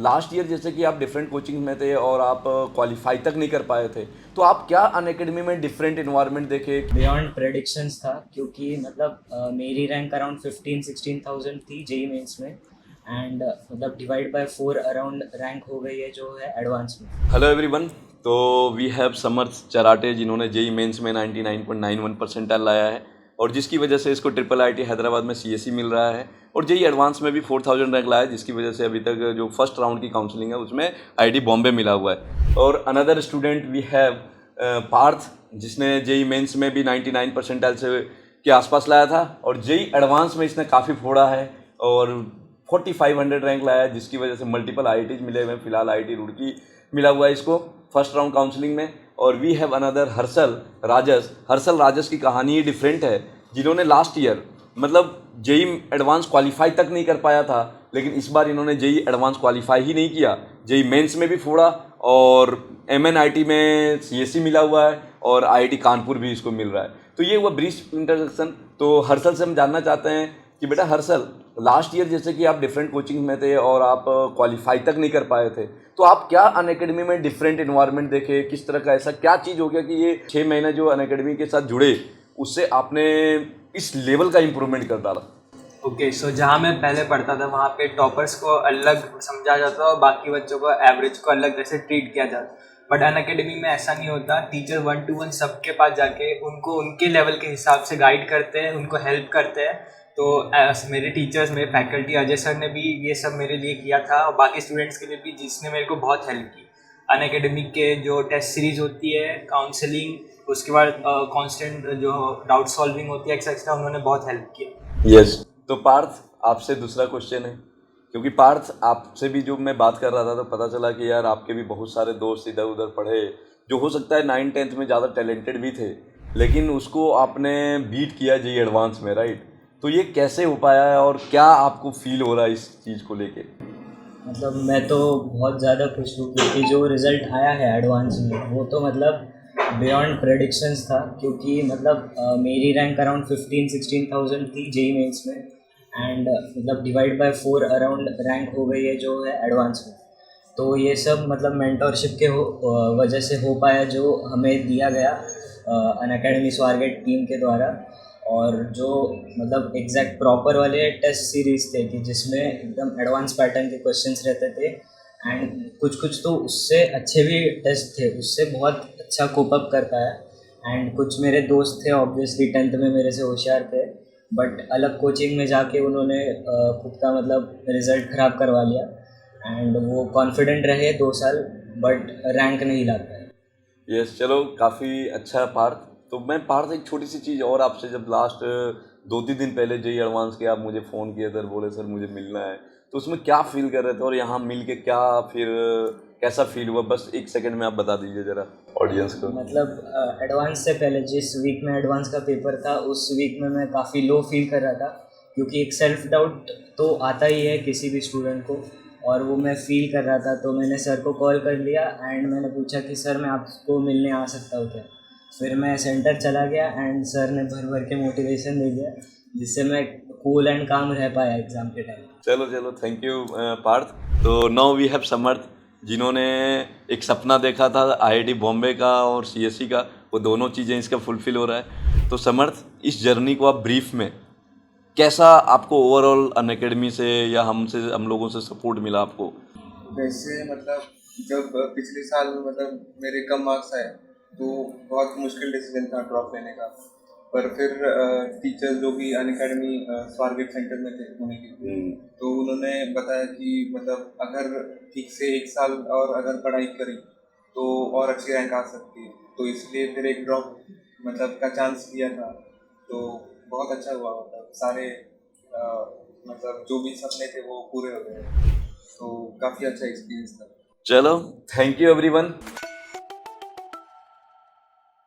Last year जैसे कि आप डिफरेंट कोचिंग में थे और आप क्वालिफाई तक नहीं कर पाए थे, तो आप क्या अनअकैडमी में डिफरेंट इन्वायरमेंट देखे? बियॉन्ड प्रेडिक्शंस था क्योंकि मतलब मेरी रैंक अराउंड 15-16,000 थी जेई मेंस में। एंड मतलब डिवाइड बाय 4 अराउंड रैंक हो गई है जो है एडवांस में। Hello everyone. तो वी हैव समर्थ चराटे जिन्होंने जेई मेंस में 99.91 परसेंटाइल लाया है और जिसकी वजह से इसको ट्रिपल आईटी हैदराबाद में सीएससी मिल रहा है, और जेई एडवांस में भी 4000 रैंक लाया है, जिसकी वजह से अभी तक जो फर्स्ट राउंड की काउंसलिंग है उसमें आईआईटी बॉम्बे मिला हुआ है। और another student we have Parth, जिसने जेई मेंस में भी 99 परसेंटाइल से के आसपास लाया था और जेई एडवांस में इसने काफ़ी फोड़ा है और 4500 रैंक लाया है, जिसकी वजह से मल्टीपल आईआईटीज मिले हुए हैं। फिलहाल आईआईटी रुड़की मिला हुआ है इसको फर्स्ट राउंड काउंसलिंग में। और वी हैव अनदर हर्षल राजस की कहानी ही डिफरेंट है, जिन्होंने लास्ट ईयर मतलब जेई एडवांस क्वालिफाई तक नहीं कर पाया था, लेकिन इस बार इन्होंने जेई एडवांस क्वालिफाई ही नहीं किया, जेई मेंस में भी फोड़ा और एमएनआईटी में सीएससी मिला हुआ है और आईआईटी कानपुर भी इसको मिल रहा है। तो ये हुआ ब्रीफ इंट्रोडक्शन। तो हर्षल से हम जानना चाहते हैं कि बेटा हर्षल, लास्ट ईयर जैसे कि आप डिफरेंट कोचिंग में थे और आप क्वालिफाई तक नहीं कर पाए थे, तो आप क्या अनअकैडमी में डिफरेंट इन्वायरमेंट देखे? किस तरह का ऐसा क्या चीज़ हो गया कि ये 6 महीने जो अनअकैडमी के साथ जुड़े उससे आपने इस लेवल का इम्प्रूवमेंट कर डाला? ओके, सो जहाँ मैं पहले पढ़ता था वहाँ पे टॉपर्स को अलग समझा जाता और बाकी बच्चों को एवरेज को अलग जैसे ट्रीट किया जाता। बट अनअकैडमी में ऐसा नहीं होता। टीचर 1-to-1 सबके पास जाके उनको उनके लेवल के हिसाब से गाइड करते हैं, उनको हेल्प करते हैं। तो मेरे टीचर्स, मेरे फैकल्टी अजय सर ने भी ये सब मेरे लिए किया था और बाकी स्टूडेंट्स के लिए भी, जिसने मेरे को बहुत हेल्प की। अनअकैडमी के जो टेस्ट सीरीज होती है, काउंसलिंग, उसके बाद कांस्टेंट जो डाउट सॉल्विंग होती है, एक्सेट्रा, उन्होंने बहुत हेल्प किया। यस। तो पार्थ, आपसे दूसरा क्वेश्चन है, क्योंकि पार्थ आपसे भी जो मैं बात कर रहा था तो पता चला कि यार आपके भी बहुत सारे दोस्त इधर उधर पढ़े, जो हो सकता है 9th-10th में ज़्यादा टैलेंटेड भी थे, लेकिन उसको आपने बीट किया जी एडवांस में, राइट? तो ये कैसे हो पाया है और क्या आपको फील हो रहा है इस चीज़ को लेके? मतलब मैं तो बहुत ज़्यादा खुश हूँ क्योंकि जो रिज़ल्ट आया है एडवांस में वो तो मतलब बियॉन्ड प्रेडिक्शंस था क्योंकि मतलब मेरी रैंक अराउंड 15-16,000 थी जेई मेंस में। एंड मतलब डिवाइड बाय 4 अराउंड रैंक हो गई है जो है एडवांस में। तो ये सब मतलब मेंटोरशिप के वजह से हो पाया, जो हमें दिया गया अनअकैडमी स्वारगेट टीम के द्वारा। और जो मतलब एग्जैक्ट प्रॉपर वाले टेस्ट सीरीज थे कि जिसमें एकदम एडवांस पैटर्न के क्वेश्चंस रहते थे। एंड कुछ कुछ तो उससे अच्छे भी टेस्ट थे, उससे बहुत अच्छा कोप अप कर पाया। एंड कुछ मेरे दोस्त थे ऑब्वियसली 10th में मेरे से होशियार थे, बट अलग कोचिंग में जाके उन्होंने खुद का मतलब रिज़ल्ट ख़राब करवा लिया। एंड वो कॉन्फिडेंट रहे 2 साल, बट रैंक नहीं ला पाए। यस, चलो काफ़ी अच्छा है पार्थ। तो मैं पार्थ एक छोटी सी चीज़ और आपसे, जब लास्ट 2-3 दिन पहले जेई एडवांस के आप मुझे फ़ोन किए थे, बोले सर मुझे मिलना है, तो उसमें क्या फील कर रहे थे और यहाँ मिल के क्या फिर कैसा फील हुआ? बस 1 सेकंड में आप बता दीजिए ज़रा ऑडियंस को। मतलब एडवांस से पहले जिस वीक में एडवांस का पेपर था उस वीक में मैं काफ़ी लो फील कर रहा था, क्योंकि एक सेल्फ डाउट तो आता ही है किसी भी स्टूडेंट को, और वो मैं फील कर रहा था। तो मैंने सर को कॉल कर लिया एंड मैंने पूछा कि सर मैं आपको मिलने आ सकता हूँ क्या। फिर मैं सेंटर चला गया एंड सर ने भर भर के मोटिवेशन दे दिया, जिससे मैं कूल एंड काम रह पाया एग्ज़ाम के टाइम। चलो चलो, थैंक यू पार्थ। तो नाउ वी हैव समर्थ, जिन्होंने एक सपना देखा था आईआईटी बॉम्बे का और सीएससी का, वो दोनों चीज़ें इसका फुलफिल हो रहा है। तो समर्थ, इस जर्नी को आप ब्रीफ में, कैसा आपको ओवरऑल अनअकैडमी से या हम लोगों से सपोर्ट मिला आपको? वैसे मतलब जब पिछले साल मतलब मेरे कम मार्क्स आए तो बहुत मुश्किल डिसीजन था ड्रॉप लेने का। पर फिर टीचर जो भी अनअकैडमी स्वारगेट सेंटर में थे पुणे के, तो उन्होंने बताया कि मतलब अगर ठीक से 1 साल और अगर पढ़ाई करी तो और अच्छी रैंक आ सकती है। तो इसलिए फिर एक ड्रॉप मतलब का चांस लिया था। तो बहुत अच्छा हुआ, मतलब सारे मतलब जो भी सपने थे वो पूरे हो गए। तो काफ़ी अच्छा एक्सपीरियंस था। चलो, थैंक यू एवरीवन।